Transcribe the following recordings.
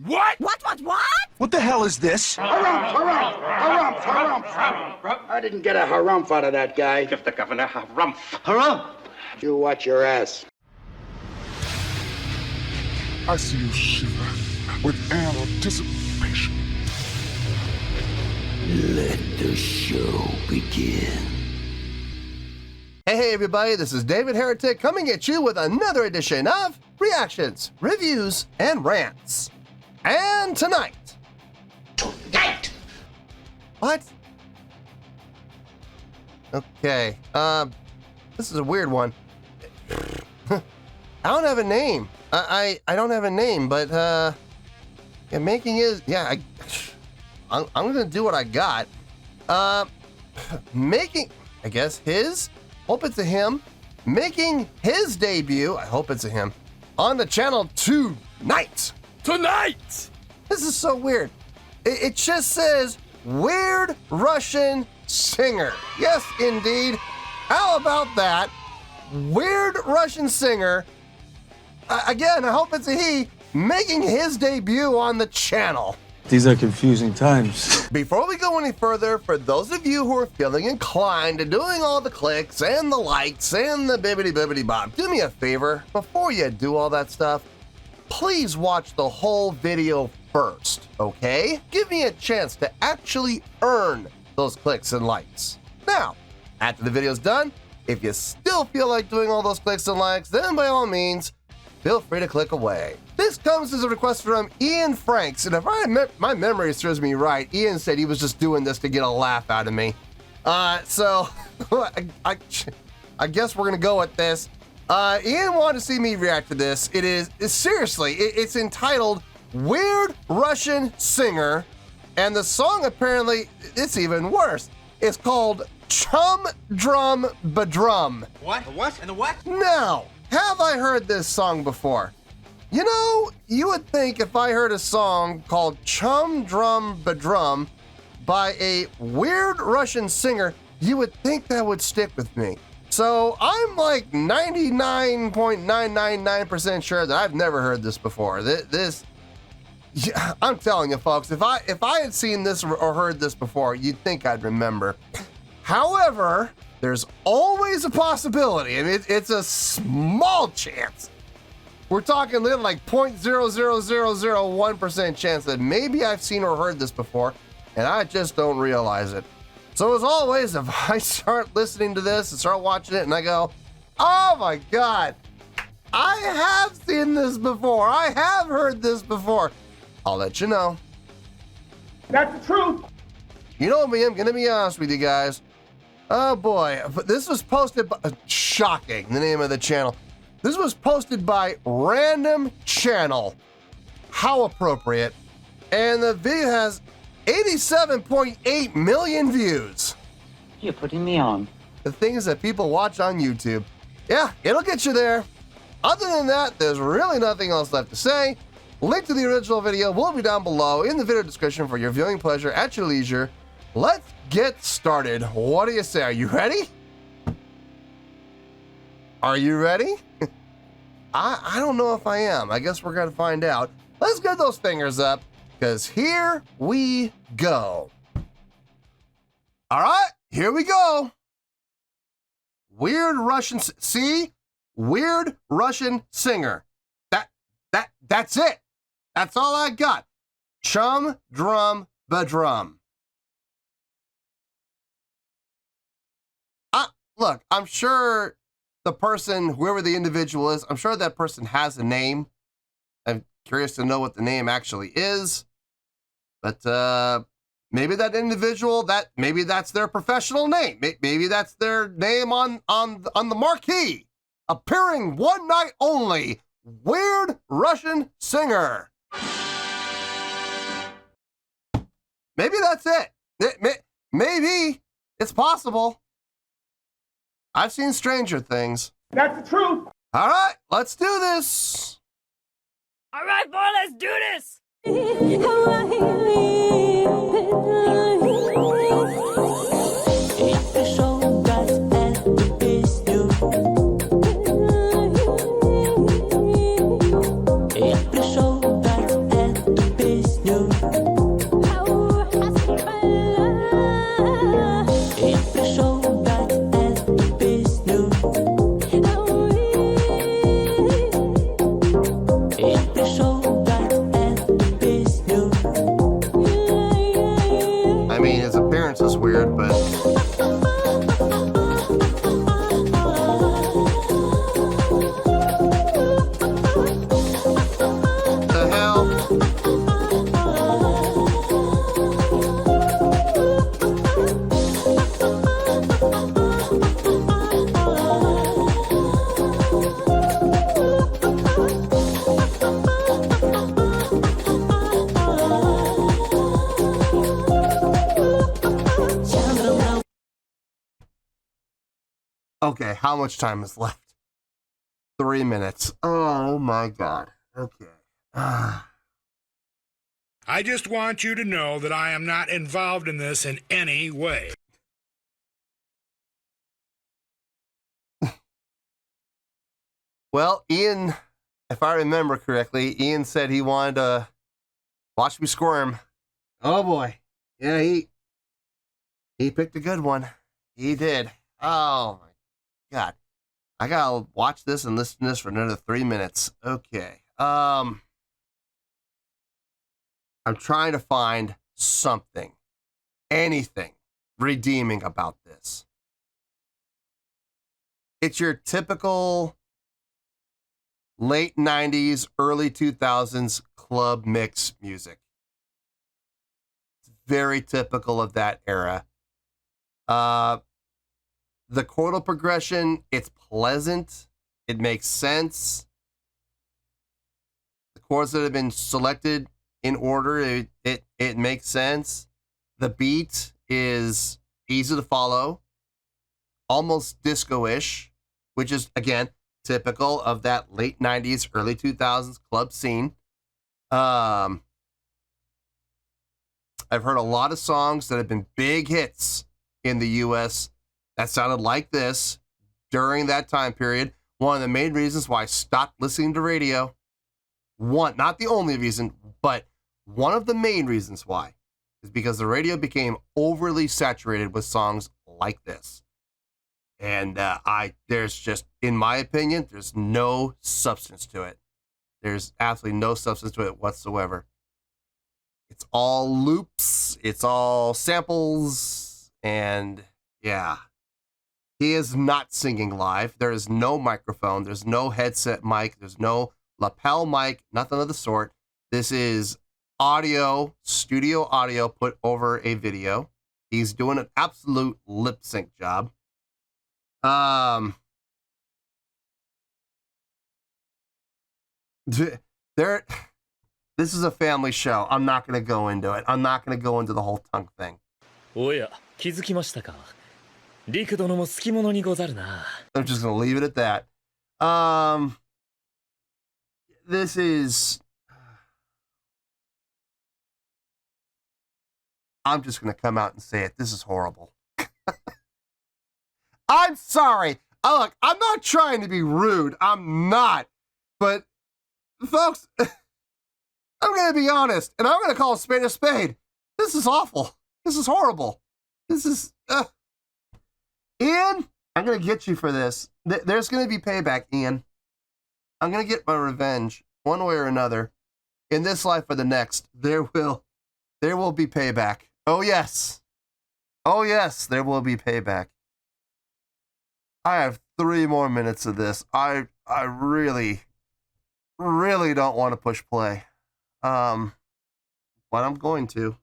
What? What? What the hell is this? Harumph. I didn't get a harumph out of that guy. Give the governor harumph. Harumph! You watch your ass. I see you shiver with anticipation. Let the show begin. Hey everybody, this is David Heretic coming at you with another edition of Reactions, Reviews, and Rants. And tonight... What? Okay, this is a weird one. I don't have a name. I don't have a name, but, yeah, making is, yeah, I'm gonna do what I got. Making, I guess, his, hope it's a him, making his debut, I hope it's a him, on the channel tonight. Tonight! This is so weird. It just says, Weird Russian Singer. Yes, indeed. How about that? Weird Russian Singer. Again, I hope it's a he, making his debut on the channel. These are confusing times. Before we go any further, for those of you who are feeling inclined to doing all the clicks and the likes and the bibbity bop, do me a favor, before you do all that stuff, please watch the whole video first, okay? Give me a chance to actually earn those clicks and likes. Now, after the video's done, if you still feel like doing all those clicks and likes, then by all means, feel free to click away. This comes as a request from Ian Franks, and if my memory serves me right, Ian said he was just doing this to get a laugh out of me. So I guess we're gonna go with this. Ian wanted to see me react to this. It's entitled Weird Russian Singer, and the song apparently, it's even worse. It's called Chum Drum Bedrum. What? The what? And the what? Now, have I heard this song before? You know, you would think if I heard a song called Chum Drum Bedrum by a weird Russian singer, you would think that would stick with me. So I'm like 99.999% sure that I've never heard this before. Yeah, I'm telling you folks, if I had seen this or heard this before, you'd think I'd remember. However, there's always a possibility, and it's a small chance. We're talking like 0.00001% chance that maybe I've seen or heard this before, and I just don't realize it. So as always, if I start listening to this and start watching it and I go, oh my God, I have seen this before, I have heard this before, I'll let you know. That's the truth. You know me, I'm gonna be honest with you guys. Oh boy, but this was posted by, shocking, the name of the channel. This was posted by Random Channel. How appropriate. And the video has 87.8 million views. You're putting me on. The things that people watch on YouTube. Yeah, it'll get you there. Other than that, there's really nothing else left to say. Link to the original video will be down below in the video description for your viewing pleasure at your leisure. Let's get started. What do you say? Are you ready? Are you ready? I don't know if I am. I guess we're gonna find out. Let's get those fingers up, because here we go. All right, here we go. Weird Russian, see? Weird Russian singer. That's it. That's all I got. Chum Drum Bedrum. Look, I'm sure the person, whoever the individual is, I'm sure that person has a name. I'm curious to know what the name actually is. But maybe that individual, maybe that's their professional name. Maybe that's their name on the marquee. Appearing one night only, Weird Russian Singer. Maybe that's it. Maybe it's possible. I've seen stranger things. That's the truth. All right, let's do this. All right, boy, let's do this. Я пришел дать эту Okay, how much time is left? 3 minutes. Oh my God. Okay. I just want you to know that I am not involved in this in any way. Well, Ian, if I remember correctly, Ian said he wanted to watch me squirm. Oh boy. Yeah, he picked a good one. He did. Oh my God. I gotta watch this and listen to this for another 3 minutes. Okay. I'm trying to find something, anything redeeming about this. It's your typical late 90s, early 2000s club mix music. It's very typical of that era. The chordal progression, it's pleasant. It makes sense. The chords that have been selected in order, it makes sense. The beat is easy to follow, almost disco-ish, which is, again, typical of that late 90s, early 2000s club scene. I've heard a lot of songs that have been big hits in the US that sounded like this during that time period. One of the main reasons why I stopped listening to radio, one, not the only reason, but one of the main reasons why, is because the radio became overly saturated with songs like this. And there's just, in my opinion, there's no substance to it. There's absolutely no substance to it whatsoever. It's all loops, it's all samples, and yeah. He is not singing live. There is no microphone. There's no headset mic. There's no lapel mic, nothing of the sort. This is audio, studio audio put over a video. He's doing an absolute lip sync job. This is a family show. I'm not going to go into it. I'm not going to go into the whole tongue thing. Oh yeah, 気づきましたか。リク殿も好き者にござるな。 I'm just going to leave it at that. This is... I'm just going to come out and say it. This is horrible. I'm sorry. Look, I'm not trying to be rude. I'm not. But, folks, I'm going to be honest, and I'm going to call a spade a spade. This is awful. This is horrible. This is... Ian, I'm going to get you for this. There's going to be payback, Ian. I'm going to get my revenge, one way or another. In this life or the next, there will be payback. Oh, yes. Oh, yes, there will be payback. I have 3 more minutes of this. I really, really don't want to push play. But I'm going to.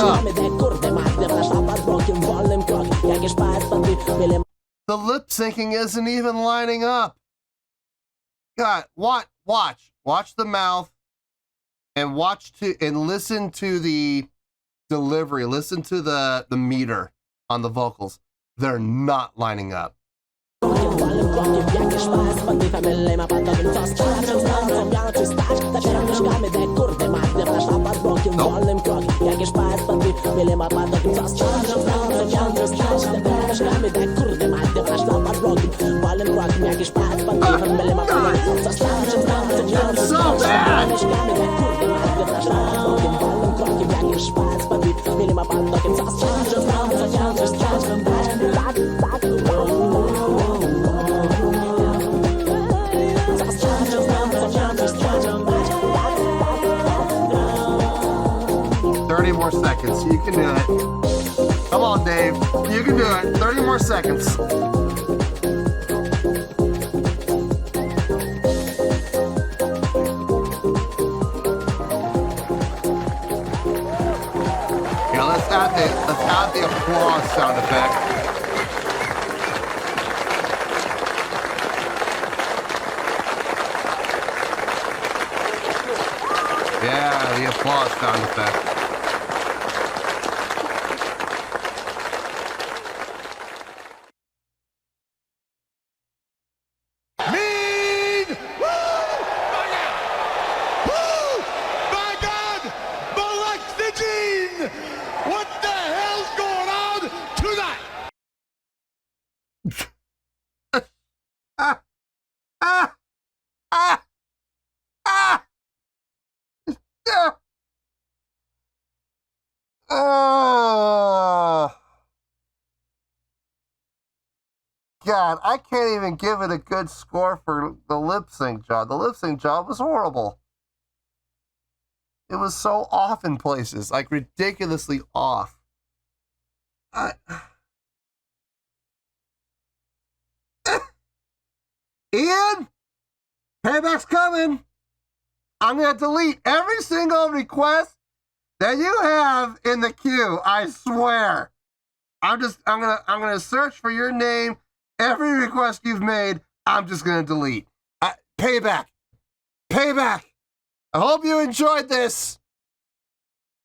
up. The lip syncing isn't even lining up. God, watch the mouth and listen to the delivery. Listen to the meter on the vocals. They're not lining up. So bad. More seconds. You can do it. Come on, Dave. You can do it. 30 more seconds. Yeah, let's add the applause sound effect. Yeah, the applause sound effect. God, I can't even give it a good score for the lip sync job. The lip sync job was horrible. It was so off in places, like ridiculously off. Ian, payback's coming. I'm gonna delete every single request that you have in the queue. I swear. I'm gonna search for your name. Every request you've made, I'm just gonna delete. Payback. I hope you enjoyed this.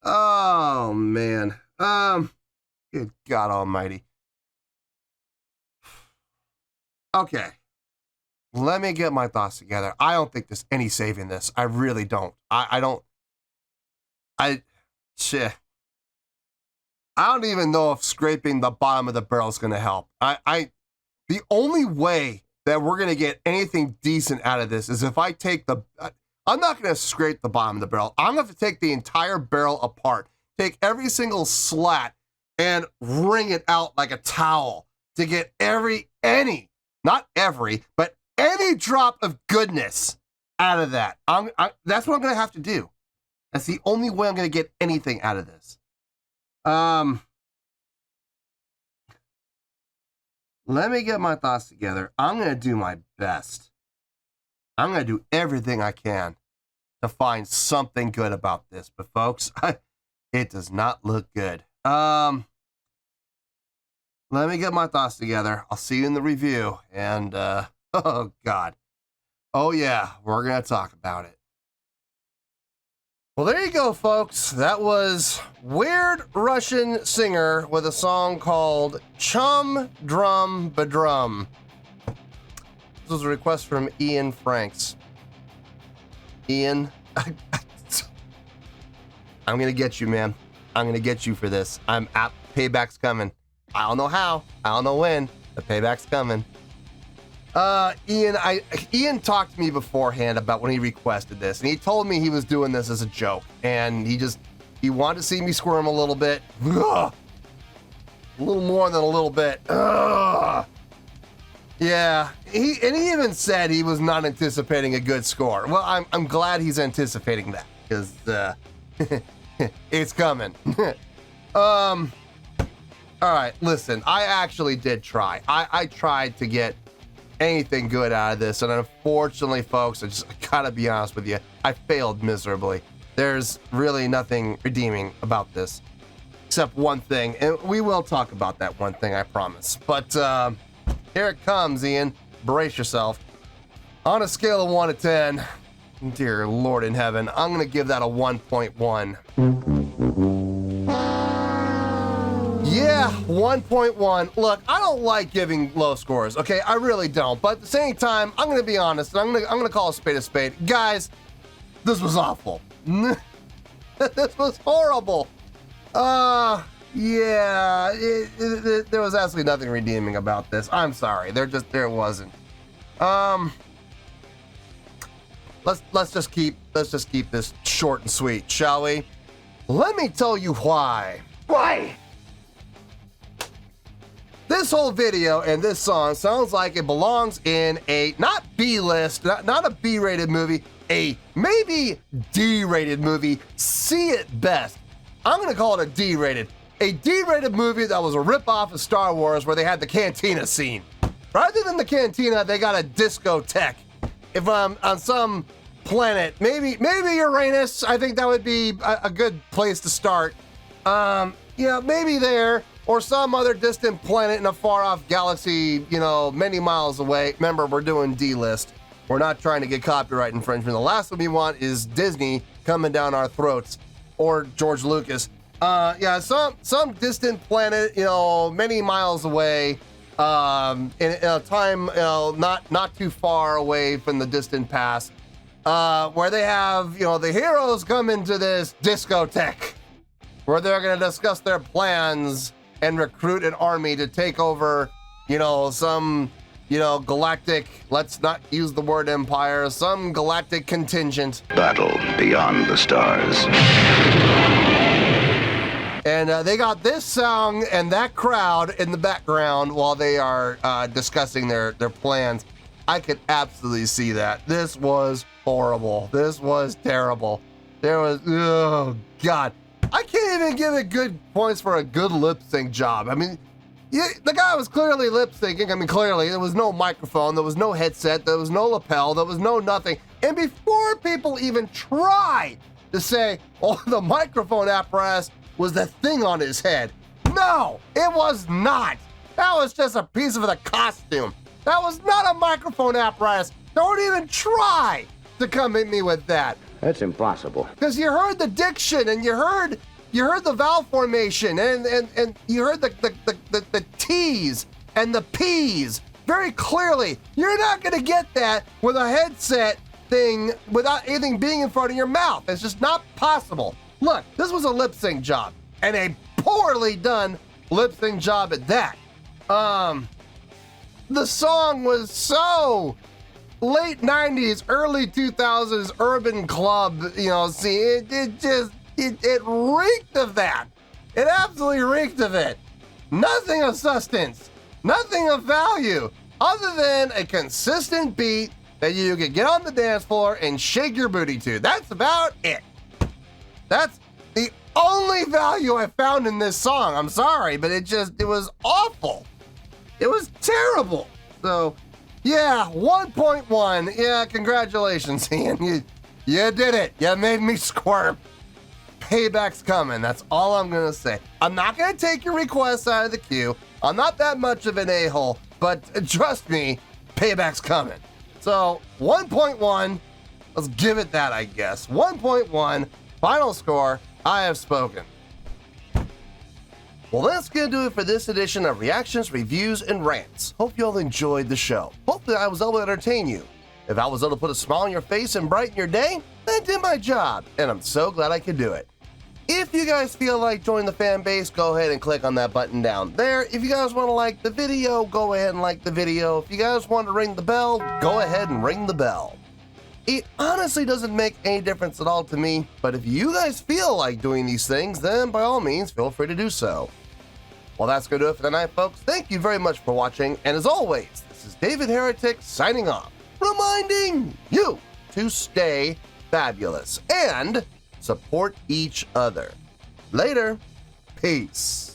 Oh man. Good God Almighty. Okay. Let me get my thoughts together. I don't think there's any saving this. I really don't. I don't even know if scraping the bottom of the barrel is gonna help. The only way that we're going to get anything decent out of this is if I take I'm not going to scrape the bottom of the barrel. I'm going to have to take the entire barrel apart, take every single slat and wring it out like a towel to get not every, but any drop of goodness out of that. That's what I'm going to have to do. That's the only way I'm going to get anything out of this. Let me get my thoughts together. I'm going to do my best. I'm going to do everything I can to find something good about this. But folks, it does not look good. Let me get my thoughts together. I'll see you in the review. And, oh God. Oh yeah, we're going to talk about it. Well, there you go, folks. That was Weird Russian Singer with a song called Chum Drum Bedrum. This was a request from Ian Franks. Ian, I'm going to get you, man. I'm going to get you for this. Payback's coming. I don't know how. I don't know when. The payback's coming. Ian talked to me beforehand about when he requested this, and he told me he was doing this as a joke, and he wanted to see me squirm a little bit. Ugh. A little more than a little bit. Ugh. Yeah, he even said he was not anticipating a good score. Well, I'm glad he's anticipating that, because it's coming. All right, listen, I actually did try. I tried to get anything good out of this, and unfortunately, folks, I gotta be honest with you, I failed miserably. There's really nothing redeeming about this. except one thing, and we will talk about that one thing, I promise. But here it comes, Ian. Brace yourself. On a scale of 1 to 10, dear Lord in heaven, I'm going to give that a 1.1. Yeah, 1.1. Look, I don't like giving low scores, okay? I really don't. But at the same time, I'm going to be honest, and I'm going to call a spade a spade. Guys, this was awful. This was horrible. Yeah, there was absolutely nothing redeeming about this. I'm sorry. There wasn't. Let's just keep this short and sweet, shall we? Let me tell you why. Why? This whole video and this song sounds like it belongs in a not B-list, not a B-rated movie, a maybe D-rated movie, C at best. I'm gonna call it a D-rated. A D-rated movie that was a ripoff of Star Wars where they had the cantina scene. Rather than the cantina, they got a discotheque. If I'm on some planet, maybe Uranus, I think that would be a good place to start. Yeah, maybe there, or some other distant planet in a far-off galaxy, many miles away. Remember, we're doing D-list. We're not trying to get copyright infringement. The last one we want is Disney coming down our throats, or George Lucas. Yeah, some distant planet, many miles away, in a time, not too far away from the distant past, where they have, the heroes come into this discotheque, where they're going to discuss their plans and recruit an army to take over, some, galactic, let's not use the word empire, some galactic contingent. Battle beyond the stars. And they got this song and that crowd in the background while they are discussing their plans. I could absolutely see that. This was horrible. This was terrible. Oh, God. I can't even give it good points for a good lip sync job. I mean, the guy was clearly lip syncing. I mean, clearly, there was no microphone, there was no headset, there was no lapel, there was no nothing. And before people even tried to say, oh, the microphone apparatus was the thing on his head. No, it was not. That was just a piece of the costume. That was not a microphone apparatus. Don't even try to come at me with that. That's impossible. Because you heard the diction and you heard the vowel formation and you heard the T's and the P's very clearly. You're not gonna get that with a headset thing without anything being in front of your mouth. It's just not possible. Look, this was a lip sync job, and a poorly done lip sync job at that. The song was so late 90s, early 2000s urban club, see, it reeked of that. It absolutely reeked of it. Nothing of substance, nothing of value, other than a consistent beat that you could get on the dance floor and shake your booty to. That's about it. That's the only value I found in this song. I'm sorry, but it was awful. It was terrible. So, yeah, 1.1. Yeah, congratulations, Ian. You did it. You made me squirm. Payback's coming. That's all I'm going to say. I'm not going to take your requests out of the queue. I'm not that much of an a-hole, but trust me, payback's coming. So, 1.1. Let's give it that, I guess. 1.1. Final score. I have spoken. Well, that's going to do it for this edition of Reactions, Reviews, and Rants. Hope you all enjoyed the show. Hopefully I was able to entertain you. If I was able to put a smile on your face and brighten your day, then I did my job, and I'm so glad I could do it. If you guys feel like joining the fan base, go ahead and click on that button down there. If you guys want to like the video, go ahead and like the video. If you guys want to ring the bell, go ahead and ring the bell. It honestly doesn't make any difference at all to me, but if you guys feel like doing these things, then by all means, feel free to do so. Well, that's going to do it for tonight, folks. Thank you very much for watching, and as always, this is David Heretic signing off, reminding you to stay fabulous and support each other. Later. Peace.